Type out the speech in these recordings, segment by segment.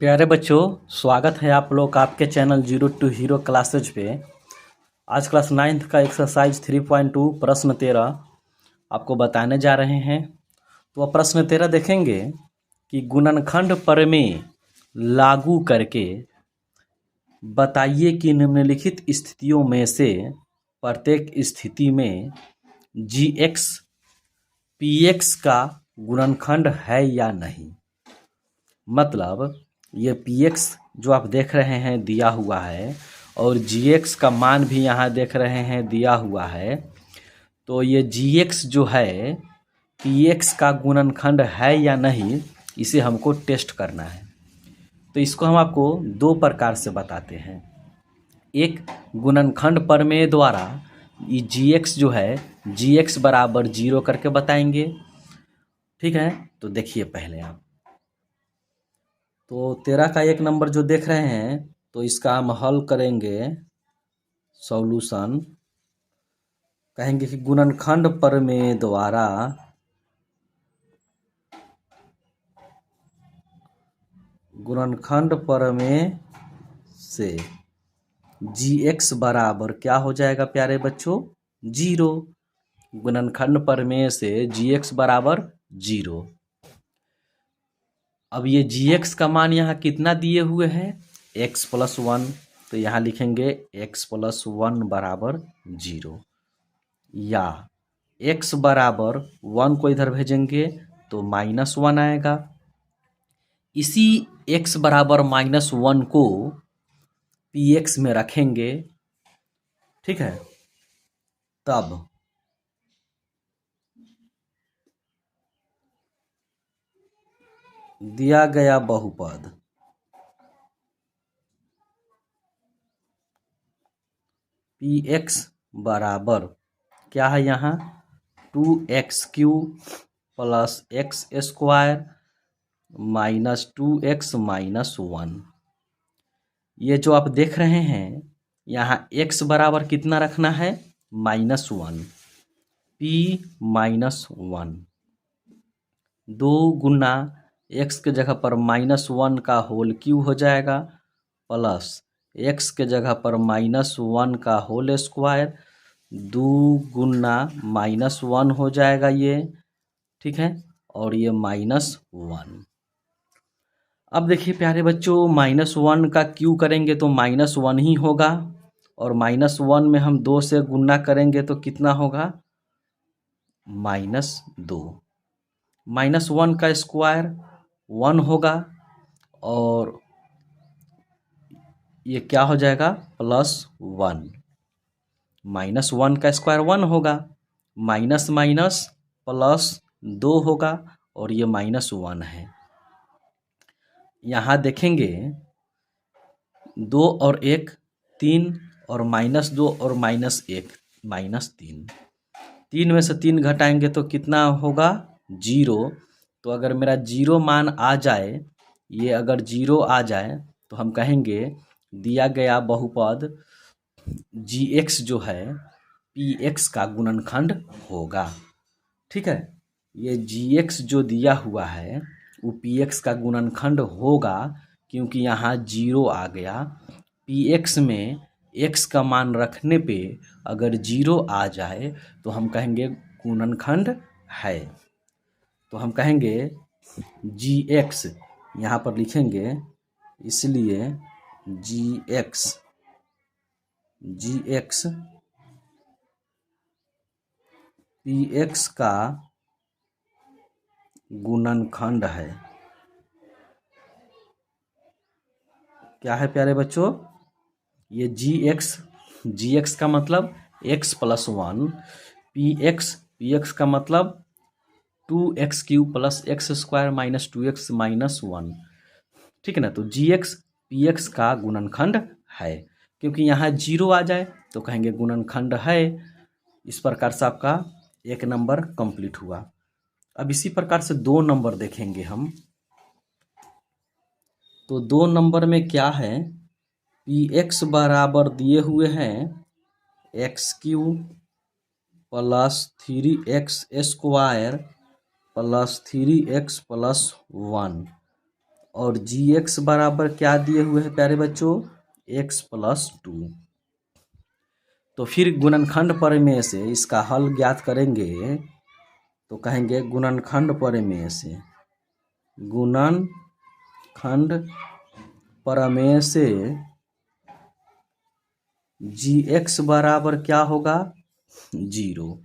प्यारे बच्चों, स्वागत है आप लोग का आपके channel zero to hero classes पे। आज क्लास 9th का एक्सरसाइज 3.2 प्रश्न 13 आपको बताने जा रहे हैं। तो अब प्रश्न 13 देखेंगे कि गुणनखंड प्रमेय लागू करके बताइए कि निम्नलिखित स्थितियों में से प्रत्येक स्थिति में जी एक्स पी एक्स का गुणनखंड है या नहीं। मतलब ये पी एक्स जो आप देख रहे हैं दिया हुआ है और जी एक्स का मान भी यहाँ देख रहे हैं दिया हुआ है। तो ये जी एक्स जो है पी एक्स का गुणनखंड है या नहीं, इसे हमको टेस्ट करना है। तो इसको हम आपको दो प्रकार से बताते हैं। एक गुणनखंड प्रमेय द्वारा ये जी एक्स जो है जी एक्स बराबर 0 करके बताएंगे। ठीक है, तो देखिए पहले आप तो 13 का 1 नंबर जो देख रहे हैं, तो इसका हम हल करेंगे। सॉल्यूशन कहेंगे कि गुणनखंड प्रमेय द्वारा गुणनखंड प्रमेय से जी एक्स बराबर क्या हो जाएगा प्यारे बच्चों, 0। गुणनखंड प्रमेय से जी एक्स बराबर 0। अब ये जी एक्स का मान यहाँ कितना दिए हुए हैं, x + 1। तो यहाँ लिखेंगे x + 1 बराबर 0, या x बराबर 1 को इधर भेजेंगे तो -1 आएगा। इसी x बराबर -1 को px में रखेंगे, ठीक है। तब दिया गया बहुपद px बराबर क्या है यहाँ 2x³ + x² -2x - 1। ये जो आप देख रहे हैं यहाँ x बराबर कितना रखना है, -1। p -1 2 गुना x के जगह पर -1 का होल क्यूब हो जाएगा, प्लस x के जगह पर -1 का होल स्क्वायर। 2 गुना -1 हो जाएगा ये, ठीक है, और ये -1। अब देखिए प्यारे बच्चों, -1 का क्यू करेंगे तो -1 ही होगा, और -1 में हम 2 से गुना करेंगे तो कितना होगा, -2। -1 का स्क्वायर 1 होगा, और ये क्या हो जाएगा +1। -1 का स्क्वायर 1 होगा, माइनस माइनस +2 होगा, और ये -1 है। यहाँ देखेंगे 2 और 1 3, और -2 और -1 -3। 3 में से 3 घटाएंगे तो कितना होगा, 0। तो अगर मेरा 0 मान आ जाए, ये अगर 0 आ जाए तो हम कहेंगे दिया गया बहुपद जी एक्स जो है पी एक्स का गुणनखंड होगा। ठीक है, ये जी एक्स जो दिया हुआ है वो पी एक्स का गुणनखंड होगा, क्योंकि यहाँ 0 आ गया। पी एक्स में x का मान रखने पे अगर 0 आ जाए तो हम कहेंगे गुणनखंड है। तो हम कहेंगे जी एक्स यहाँ पर लिखेंगे, इसलिए जी एक्स पी एक्स का गुणनखंड है। क्या है प्यारे बच्चों, ये जी एक्स का मतलब x + 1, पी एक्स का मतलब 2x³ + x² - 2x - 1। ठीक है ना, तो जी एक्स पी एक्स का गुणनखंड है, क्योंकि यहाँ 0 आ जाए तो कहेंगे गुणनखंड है। इस प्रकार से आपका 1 नंबर कंप्लीट हुआ। अब इसी प्रकार से 2 नंबर देखेंगे हम। तो 2 नंबर में क्या है, पी एक्स बराबर दिए हुए हैं x³ + 3x² + 3x + 1। और जी एक्स बराबर क्या दिए हुए हैं प्यारे बच्चों, x+2। तो फिर गुणनखंड प्रमेय से इसका हल ज्ञात करेंगे तो कहेंगे गुणनखंड प्रमेय से, गुणनखंड प्रमेय से जी एक्स बराबर क्या होगा, 0।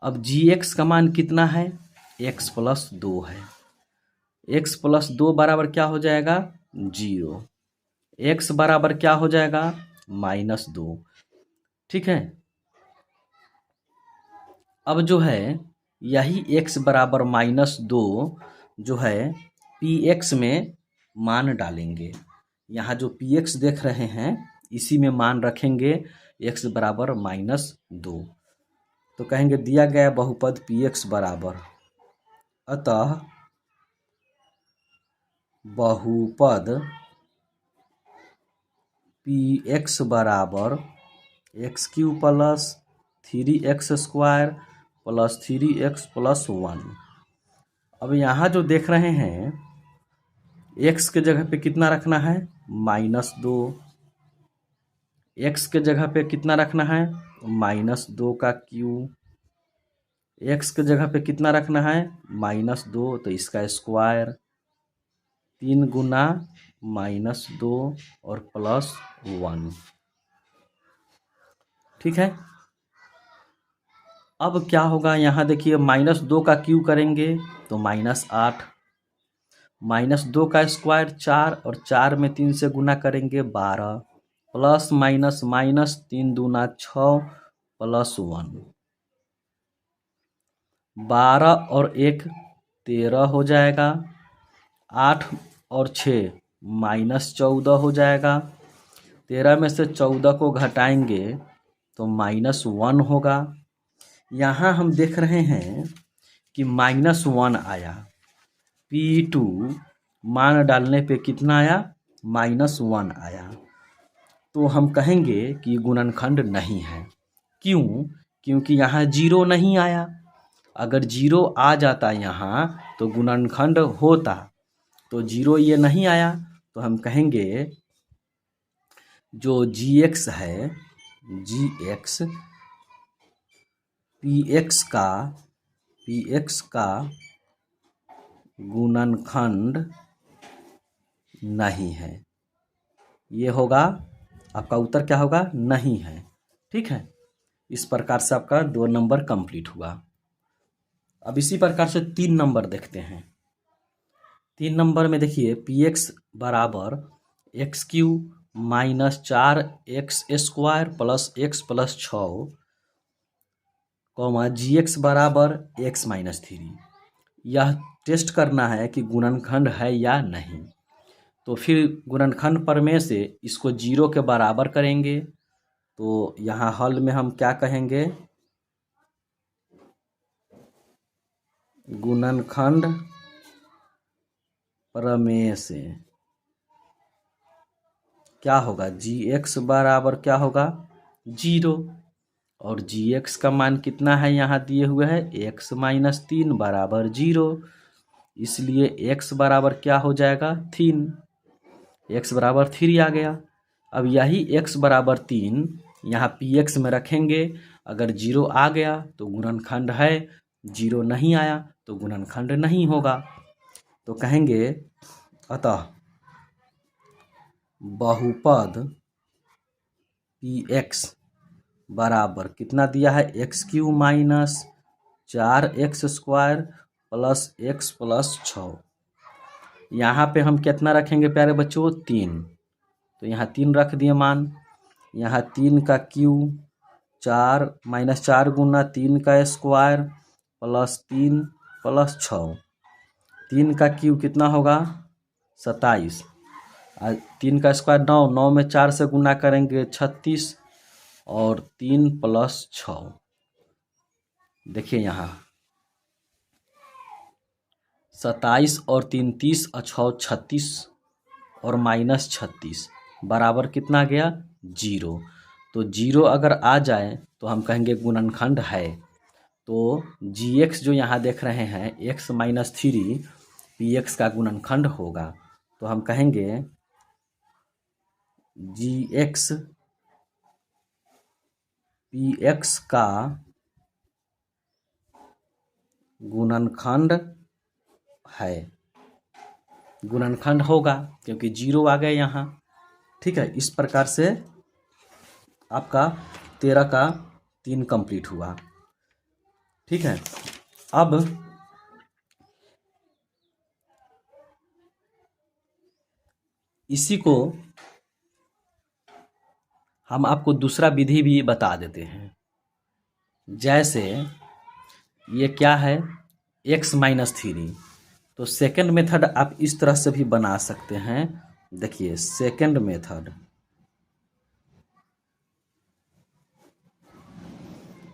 अब जी एक्स का मान कितना है, x+2 है। x+2 बराबर क्या हो जाएगा, 0। x बराबर क्या हो जाएगा, -2। ठीक है। अब जो है यही x बराबर -2 जो है px में मान डालेंगे। यहाँ जो px देख रहे हैं इसी में मान रखेंगे x बराबर -2। तो कहेंगे दिया गया बहुपद px बराबर, अतः बहुपद px बराबर x³ + 3x² + 3x + 1। अब यहाँ जो देख रहे हैं x के जगह पे कितना रखना है, -2। x के जगह पे कितना रखना है, -2 का क्यूब। x के जगह पे कितना रखना है, -2 तो इसका स्क्वायर। 3 गुना -2 और +1। ठीक है। अब क्या होगा, यहाँ देखिए -2 का क्यूब करेंगे तो -8, -2 का स्क्वायर 4 और 4 में 3 से गुना करेंगे 12, प्लस माइनस माइनस 3 दूना 6 +1, 12 और 1 13 हो जाएगा। 8 और 6 -14 हो जाएगा। 13 में से 14 को घटाएंगे तो -1 होगा। यहाँ हम देख रहे हैं कि -1 आया। P2 मान डालने पे कितना आया, -1 आया। तो हम कहेंगे कि गुणनखंड नहीं है। क्यों? क्योंकि यहाँ 0 नहीं आया। अगर 0 आ जाता यहाँ तो गुणनखंड होता, तो 0 ये नहीं आया तो हम कहेंगे जो gx है, gx px का गुणनखंड नहीं है। ये होगा आपका उत्तर, क्या होगा, नहीं है। ठीक है। इस प्रकार से आपका 2 नंबर कंप्लीट हुआ। अब इसी प्रकार से 3 नंबर देखते हैं। 3 नंबर में देखिए px बराबर x³ - 4x² + x + 6, gx बराबर x - 3। यह टेस्ट करना है कि गुणनखंड है या नहीं। तो फिर गुणनखंड प्रमेय से इसको 0 के बराबर करेंगे। तो यहाँ हल में हम क्या कहेंगे, गुणनखंड प्रमेय से क्या होगा, gx बराबर क्या होगा, 0। और gx का मान कितना है, यहाँ दिए हुए है x - 3 बराबर 0। इसलिए x बराबर क्या हो जाएगा, 3। x बराबर 3 आ गया। अब यही x बराबर 3 यहाँ px में रखेंगे। अगर 0 आ गया तो गुणनखंड है, 0 नहीं आया तो गुणनखंड नहीं होगा। तो कहेंगे अतः बहुपद px बराबर कितना दिया है, x³ - 4x² + x + 6। यहाँ पे हम कितना रखेंगे प्यारे बच्चों, 3। तो यहाँ 3 रख दिए मान। यहाँ 3 का क्यूब, 4 - 4 गुना 3 का स्क्वायर +3 + 6। 3 का क्यूब कितना होगा, 27। 3 का स्क्वायर 9, 9 में 4 से गुना करेंगे 36 और 3 + 6। देखिए यहाँ 27 और 3 30 और 6 36 और -36 बराबर कितना गया, 0। तो 0 अगर आ जाए तो हम कहेंगे गुणनखंड है। तो gx जो यहाँ देख रहे हैं x - 3 px का गुणनखंड होगा। तो हम कहेंगे जी एक्स पी एक्स का गुणनखंड है, गुणनखंड होगा क्योंकि जीरो आ गए यहाँ। ठीक है, इस प्रकार से आपका 13 का 3 कंप्लीट हुआ। ठीक है, अब इसी को हम आपको दूसरा विधि भी बता देते हैं। जैसे ये क्या है, x-3, तो सेकंड मेथड आप इस तरह से भी बना सकते हैं। देखिए सेकंड मेथड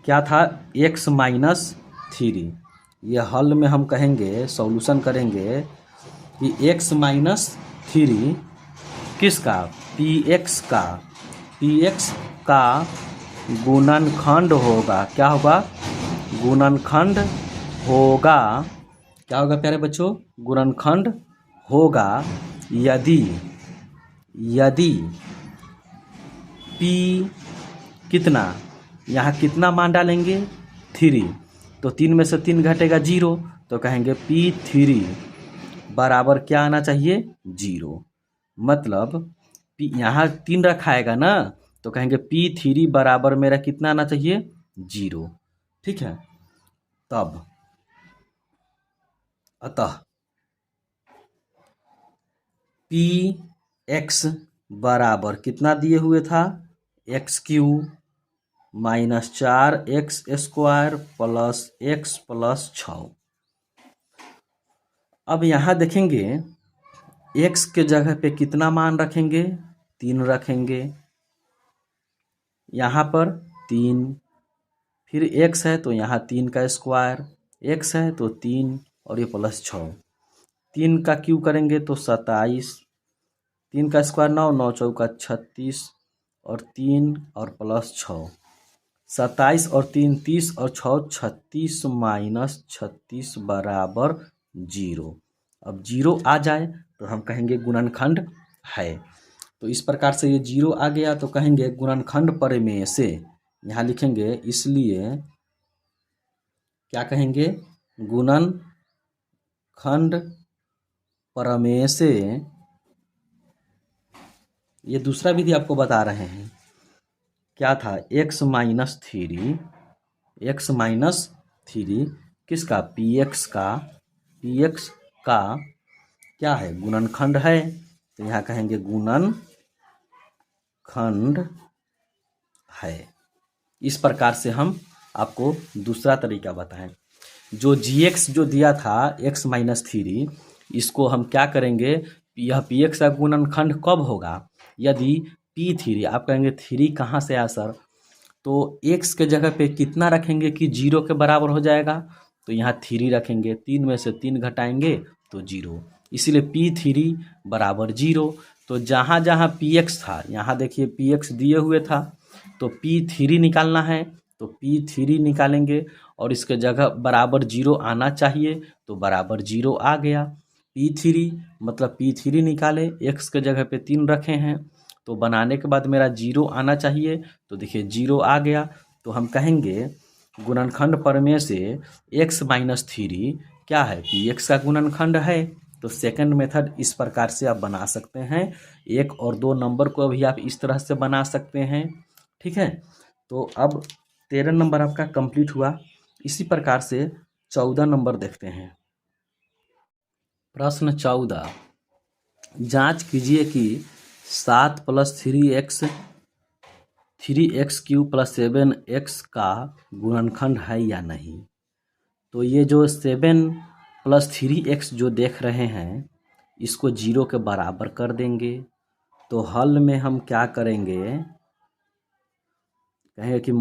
क्या था, x-3। ये हल में हम कहेंगे, सॉल्यूशन करेंगे कि x-3 किसका, px का गुणनखंड होगा। क्या होगा, गुणनखंड होगा। क्या होगा प्यारे बच्चों, गुणनखंड होगा यदि p कितना, यहाँ कितना मान डालेंगे 3, तो 3 में से 3 घटेगा 0, तो कहेंगे p3 बराबर क्या आना चाहिए 0। मतलब यहाँ 3 रखाएगा ना, तो कहेंगे p3 बराबर मेरा कितना आना चाहिए 0। ठीक है, तब अतः px बराबर कितना दिए हुए था, x³ minus 4x² plus x plus 6। अब यहाँ देखेंगे x के जगह पे कितना मान रखेंगे, 3 रखेंगे। यहाँ पर 3, फिर x है तो यहाँ 3 का स्क्वायर, x है तो 3 और ये प्लस 6। 3 का क्यूब करेंगे तो 27, 3 का स्क्वायर 9, 9 चौका 36 और 3 और प्लस 6, 27 और 3 30 और 6 36 माइनस 36 बराबर 0। अब 0 आ जाए तो हम कहेंगे गुणनखंड है। तो इस प्रकार से ये 0 आ गया तो कहेंगे गुणनखंड प्रमेय से, यहाँ लिखेंगे इसलिए क्या कहेंगे, गुणनखंड प्रमेय से। ये दूसरा विधि आपको बता रहे हैं, क्या था, x-3 किसका, px का क्या है, गुणनखंड है। तो यहाँ कहेंगे गुणनखंड है। इस प्रकार से हम आपको दूसरा तरीका बताएं। जो gx जो दिया था x-3, इसको हम क्या करेंगे, यह px का गुणनखंड कब होगा, यदि p3, आप कहेंगे 3 कहाँ से आया सर, तो x के जगह पे कितना रखेंगे कि 0 के बराबर हो जाएगा, तो यहाँ 3 रखेंगे, 3 में से 3 घटाएंगे तो 0, इसीलिए p3 बराबर 0। तो जहाँ जहाँ px था, यहाँ देखिए px दिए हुए था, तो p3 निकालना है, तो p3 निकालेंगे और इसके जगह बराबर 0 आना चाहिए, तो बराबर 0 आ गया। p3 मतलब p3 निकाले, x के जगह पे 3 रखे हैं, तो बनाने के बाद मेरा 0 आना चाहिए, तो देखिए 0 आ गया। तो हम कहेंगे गुणनखंड प्रमेय से x-3 क्या है, px का गुणनखंड है। तो सेकंड मेथड इस प्रकार से आप बना सकते हैं। 1 और 2 नंबर को भी आप इस तरह से बना सकते हैं। ठीक है, तो अब 13 नंबर आपका कंप्लीट हुआ। इसी प्रकार से 14 नंबर देखते हैं। प्रश्न 14, जांच कीजिए कि 7 + 3x³ + 7x का गुणनखंड है या नहीं। तो ये जो 7 + 3x जो देख रहे हैं, इसको 0 के बराबर कर देंगे। तो हल में हम क्या करेंगे, कहेंगे कि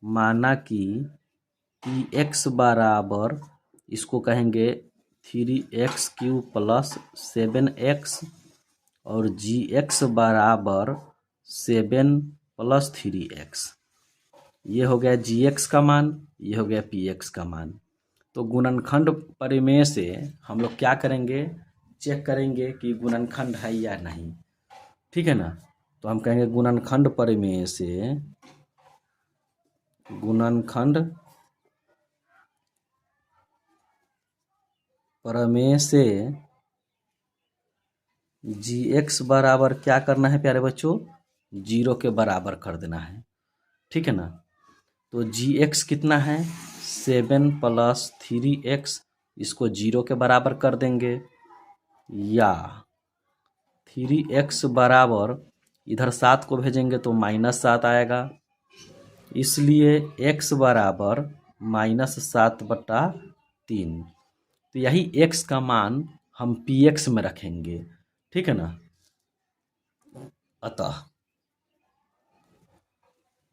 माना कि px बराबर, इसको कहेंगे 3x³ + 7x और gx बराबर 7 + 3x। ये हो गया gx का मान, ये हो गया px का मान। तो गुणनखंड परिमेय से हम लोग क्या करेंगे, चेक करेंगे कि गुणनखंड है या नहीं। ठीक है ना। तो हम कहेंगे गुणनखंड परिमेय से, गुणनखंड प्रमेय से GX बराबर क्या करना है प्यारे बच्चों, 0 के बराबर कर देना है। ठीक है ना। तो GX कितना है, 7 + 3x, इसको 0 के बराबर कर देंगे, या 3x बराबर इधर 7 को भेजेंगे तो -7 आएगा, इसलिए x बराबर -7/3। तो यही x का मान हम px में रखेंगे। ठीक है ना। अतः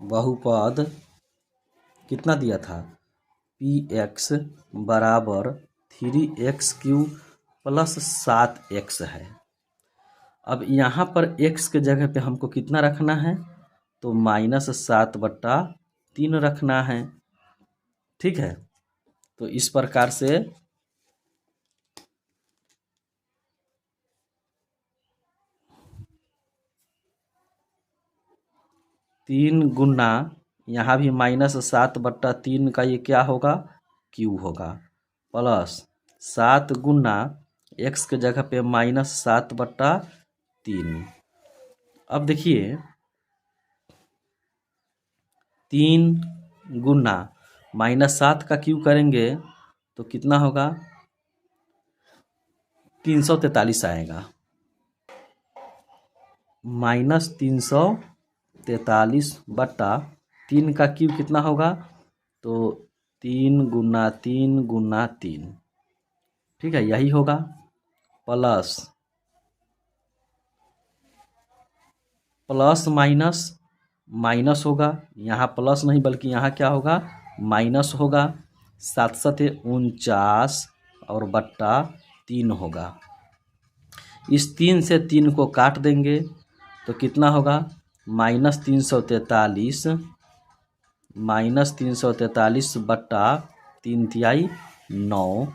बहुपद कितना दिया था, px बराबर 3x³ + 7x है। अब यहाँ पर x के जगह पे हमको कितना रखना है, तो -7/3 रखना है। ठीक है। तो इस प्रकार से 3 गुना यहाँ भी -7/3 का ये क्या होगा, क्यूब होगा, प्लस 7 गुना x के जगह पे -7/3। अब देखिए 3 गुना -7 का क्यूब करेंगे तो कितना होगा, 343 आएगा। -343/3 का क्यूब कितना होगा, तो 3 गुना 3 गुना 3। ठीक है, यही होगा, प्लस माइनस माइनस होगा, यहाँ प्लस नहीं बल्कि यहाँ क्या होगा, माइनस होगा, 7 सते 49 और बट्टा 3 होगा। इस 3 से 3 को काट देंगे तो कितना होगा, -343 बट्टा 3 तिहाई 9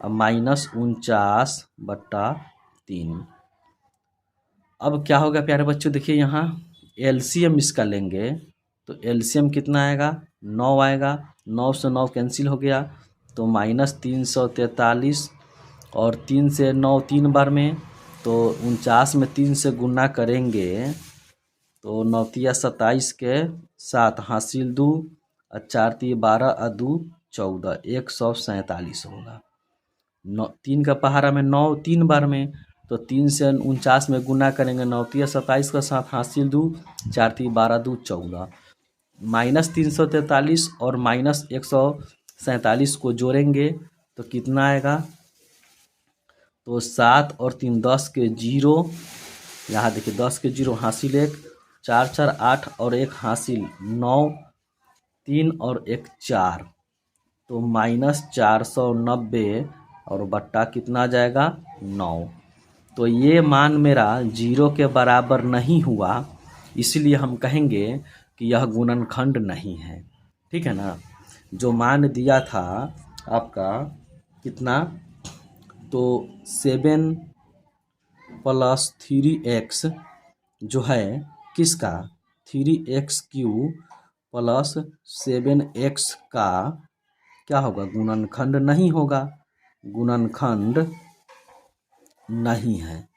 और -49/3। अब क्या होगा प्यारे बच्चों, देखिए यहाँ एलसीएम इसका लेंगे तो एलसीएम कितना आएगा, 9 आएगा। 9 से 9 कैंसिल हो गया तो -343 और 3 से 9 3 बार में, तो 49 में 3 से गुना करेंगे तो 9 तिया 27 के 7 हासिल 2 और 4 तिया 12 और 2 14, 147 होगा। 3 का पहाड़ा में 9 3 बार में, तो 3 से 49 में गुना करेंगे, 9 तिया 27 का 7 हासिल 2, 4 तिया 12 2 14, -343 और -147 को जोड़ेंगे तो कितना आएगा, तो 7 और 3 10 के 0, यहाँ देखिए 10 के 0 हासिल 1, 4 4 8 और 1 हासिल 9, 3 और 1 4, तो -490 और बट्टा कितना आ जाएगा, 9। तो ये मान मेरा 0 के बराबर नहीं हुआ, इसलिए हम कहेंगे कि यह गुणनखंड नहीं है। ठीक है ना। जो मान दिया था आपका कितना, तो 7 + 3x जो है किसका, 3x³ + 7x का क्या होगा, गुणनखंड नहीं होगा, गुणनखंड नहीं है,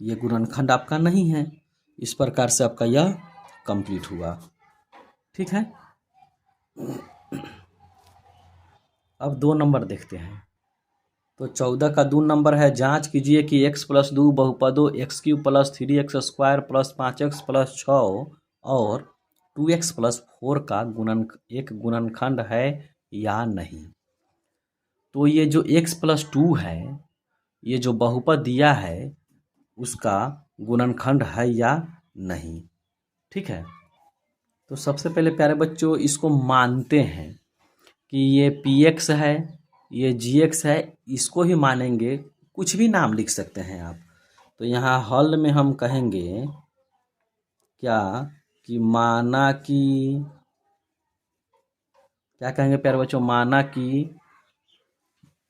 ये गुणनखंड आपका नहीं है। इस प्रकार से आपका यह कंप्लीट हुआ। ठीक है। अब 2 नंबर देखते हैं। तो 14 का 2 नंबर है, जांच कीजिए कि x + 2 बहुपदों x³ + 3x² + 5x + 6 और 2x + 4 का एक गुणनखंड है या नहीं। तो ये जो x + 2 है, ये जो बहुपद दिया है उसका गुणनखंड है या नहीं। ठीक है। तो सबसे पहले प्यारे बच्चों इसको मानते हैं कि ये px है, ये gx है, इसको ही मानेंगे, कुछ भी नाम लिख सकते हैं आप। तो यहाँ हल में हम कहेंगे क्या, कि माना कि क्या कहेंगे प्यारे बच्चों, माना कि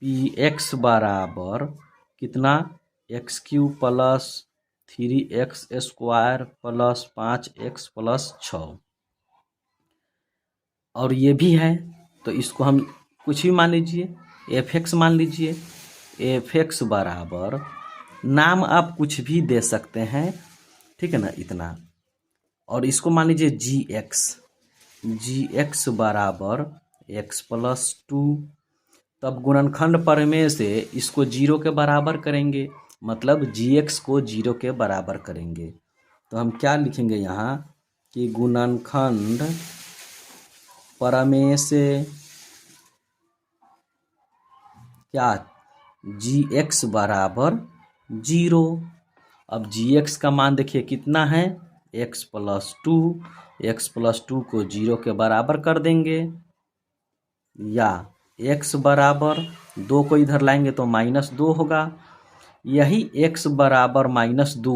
पी एक्स बराबर कितना, x Q plus 3x² plus 5x plus 6, और ये भी है तो इसको हम कुछ भी मान लीजिए, एफ एक्स मान लीजिए। एफ एक्स बराबर, नाम आप कुछ भी दे सकते हैं, ठीक है ना, इतना। और इसको मान लीजिए जी एक्स बराबर एक्स प्लस 2। तब गुणनखंड प्रमेय से इसको 0 के बराबर करेंगे, मतलब जी एक्स को 0 के बराबर करेंगे। तो हम क्या लिखेंगे यहाँ कि गुणनखंड प्रमेय से क्या, जी एक्स बराबर 0। अब जी एक्स का मान देखिए कितना है, एक्स प्लस 2। एक्स प्लस 2 को 0 के बराबर कर देंगे, या एक्स बराबर 2 को इधर लाएंगे तो -2 होगा। यही एक्स बराबर -2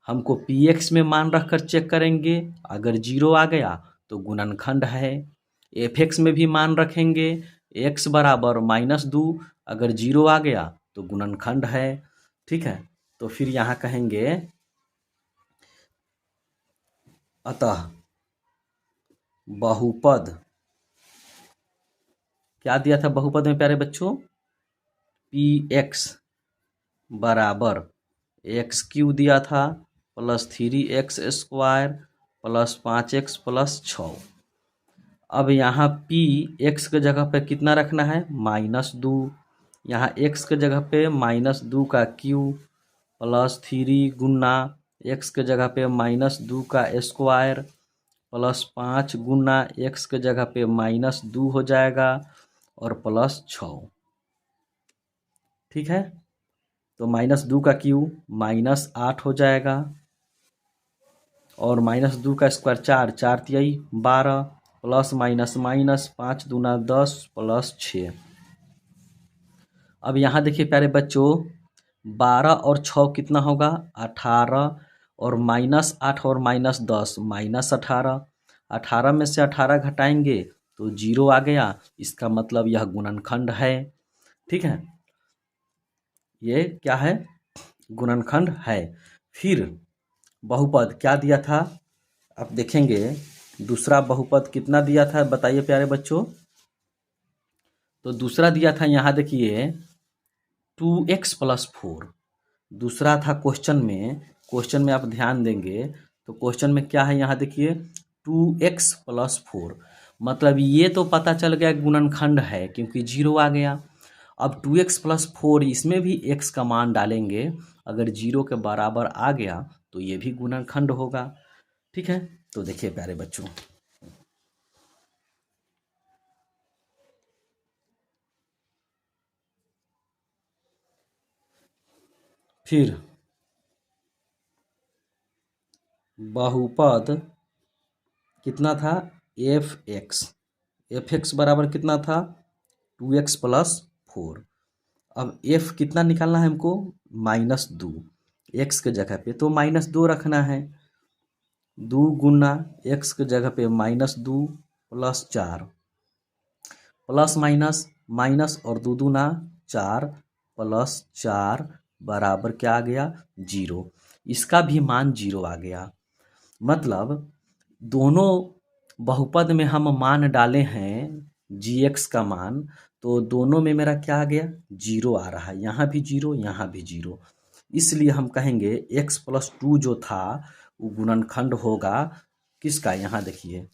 हमको पी एक्स में मान रखकर चेक करेंगे। अगर 0 आ गया तो गुणनखंड है। एफ एक्स में भी मान रखेंगे, एक्स बराबर -2, अगर 0 आ गया तो गुणनखंड है। ठीक है, तो फिर यहाँ कहेंगे अतः बहुपद, क्या दिया था बहुपद में प्यारे बच्चों, पी एक्स बराबर एक्स क्यू दिया था plus 3x² plus 5x plus 6। अब यहाँ पी एक्स के जगह पे कितना रखना है, -2। यहाँ एक्स के जगह पे -2 का क्यू प्लस 3 गुना एक्स के जगह पे -2 का स्क्वायर प्लस 5 गुना एक्स के जगह पे -2 हो जाएगा और प्लस 6। ठीक है, तो -2 का क्यू -8 हो जाएगा और -2 का स्क्वायर 4, 4 तियाई 12 प्लस माइनस माइनस 5 दूना 10 प्लस 6। अब यहाँ देखिए प्यारे बच्चों, 12 और 6 कितना होगा, 18, और -8 और -10 -18। 18 में से 18 घटाएंगे तो 0 आ गया, इसका मतलब यह गुणनखंड है। ठीक है, ये क्या है, गुणनखंड है। फिर बहुपद क्या दिया था, आप देखेंगे दूसरा बहुपद कितना दिया था, बताइए प्यारे बच्चों। तो दूसरा दिया था, यहाँ देखिए 2x प्लस 4। दूसरा था क्वेश्चन में आप ध्यान देंगे तो क्वेश्चन में क्या है, यहाँ देखिए 2x प्लस 4, मतलब ये तो पता चल गया गुणनखंड है क्योंकि 0 आ गया। अब 2x प्लस 4 इसमें भी x का मान डालेंगे, अगर 0 के बराबर आ गया तो ये भी गुणनखंड होगा। ठीक है, तो देखिए प्यारे बच्चों, फिर बहुपद कितना था, एफ एक्स बराबर कितना था, 2x प्लस 4। अब f कितना निकालना है हमको, -2, x के जगह पे तो -2 रखना है। 2 गुना x के जगह पे -2 प्लस 4 प्लस माइनस माइनस और 2 दूना 4 प्लस 4 बराबर क्या आ गया, 0। इसका भी मान 0 आ गया। मतलब दोनों बहुपद में हम मान डाले हैं जी एक्स का मान, तो दोनों में मेरा क्या आ गया, 0 आ रहा है, यहाँ भी 0 यहाँ भी 0। इसलिए हम कहेंगे x प्लस 2 जो था वो गुणनखंड होगा किसका, यहाँ देखिए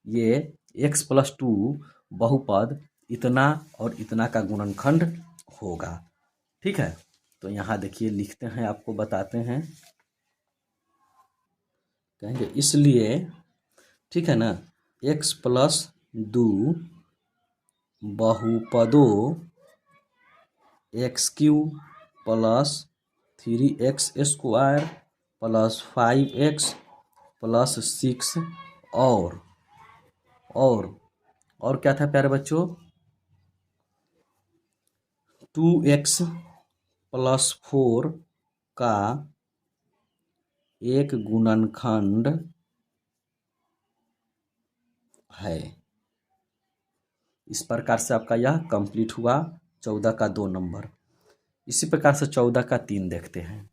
ये x प्लस 2 बहुपद इतना और इतना का गुणनखंड होगा। ठीक है, तो यहाँ देखिए लिखते हैं, आपको बताते हैं, कहेंगे इसलिए, ठीक है ना, x plus 2 बहुपदों x³ plus 3x² plus 5x plus 6 और और क्या था प्यारे बच्चों, 2x प्लस 4 का एक गुणनखंड है। इस प्रकार से आपका यह कंप्लीट हुआ 14 का 2 नंबर। इसी प्रकार से 14 का 3 देखते हैं।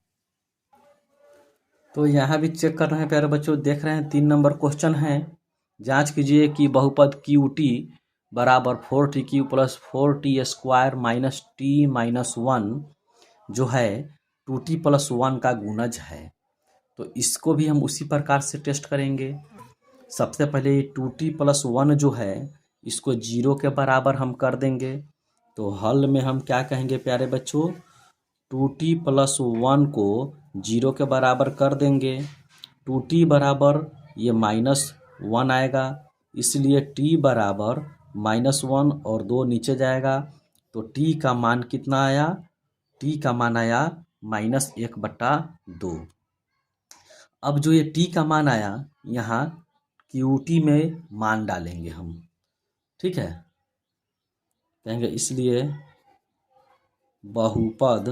तो यहाँ भी चेक कर रहे हैं प्यारे बच्चों, देख रहे हैं 3 नंबर क्वेश्चन है। जांच कीजिए कि बहुपद क्यू टी बराबर 4t³ plus 4t² minus T minus 1 जो है 2t प्लस 1 का गुणज है। तो इसको भी हम उसी प्रकार से टेस्ट करेंगे। सबसे पहले 2t प्लस 1 जो है इसको 0 के बराबर हम कर देंगे। तो हल में हम क्या कहेंगे प्यारे बच्चों, 2t प्लस 1 को 0 के बराबर कर देंगे। 2t बराबर ये -1 आएगा, इसलिए t बराबर -1 और 2 नीचे जाएगा। तो t का मान कितना आया, t का मान आया -1/2। अब जो ये t का मान आया यहाँ QT में मान डालेंगे हम, ठीक है। कहेंगे इसलिए बहुपद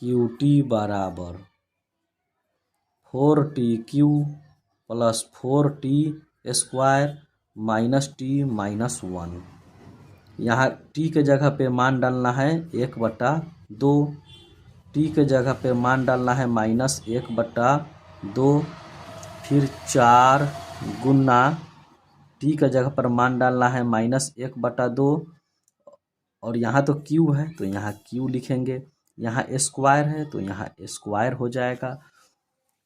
QT बराबर 4t³ plus 4t² minus t minus 1। यहाँ t के जगह पे मान डालना है 1/2, t के जगह पे मान डालना है -1/2, फिर 4 गुना t के जगह पर मान डालना है -1/2, और यहाँ तो q है तो यहाँ q लिखेंगे, यहाँ स्क्वायर है तो यहाँ स्क्वायर हो जाएगा,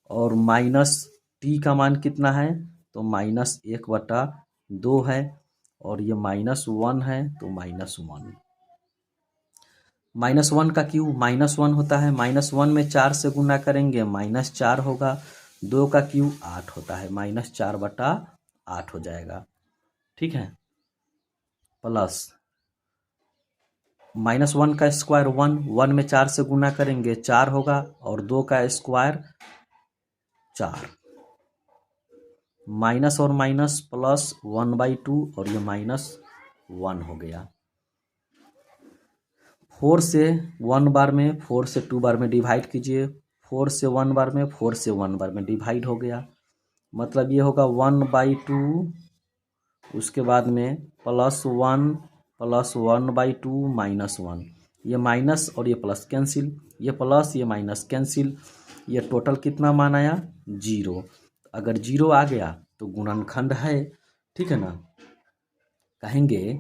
और माइनस t का मान कितना है तो -1/2 है, और ये -1 है तो -1। -1 का क्यू -1 होता है, -1 में 4 से गुना करेंगे -4 होगा। 2 का क्यू 8 होता है, -4/8 हो जाएगा, ठीक है। प्लस -1 का स्क्वायर 1 में 4 से गुना करेंगे 4 होगा, और 2 का स्क्वायर 4, माइनस और माइनस प्लस 1/2, और ये -1 हो गया। 4 से 1 बार में, 4 से 2 बार में डिवाइड कीजिए, 4 से 1 बार में, 4 से 1 बार में डिवाइड हो गया। मतलब ये होगा 1/2, उसके बाद में +1 प्लस 1/2 -1, ये माइनस और ये प्लस कैंसिल, ये प्लस ये माइनस कैंसिल, ये टोटल कितना मान आया 0। अगर 0 आ गया तो गुणनखंड है, ठीक है ना। कहेंगे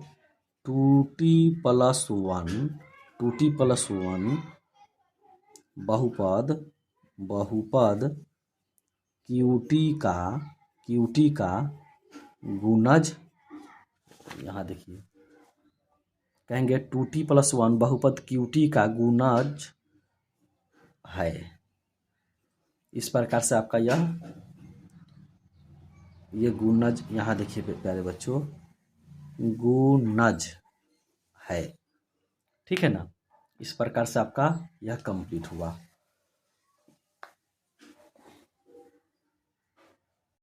2t प्लस 1 बहुपद QT का गुणज, यहाँ देखिए कहेंगे 2t प्लस 1 बहुपद QT का गुणज है। इस प्रकार से आपका ये गुणज, यहाँ देखिए प्यारे बच्चों, गुणज है, ठीक है ना। इस प्रकार से आपका यह कंप्लीट हुआ।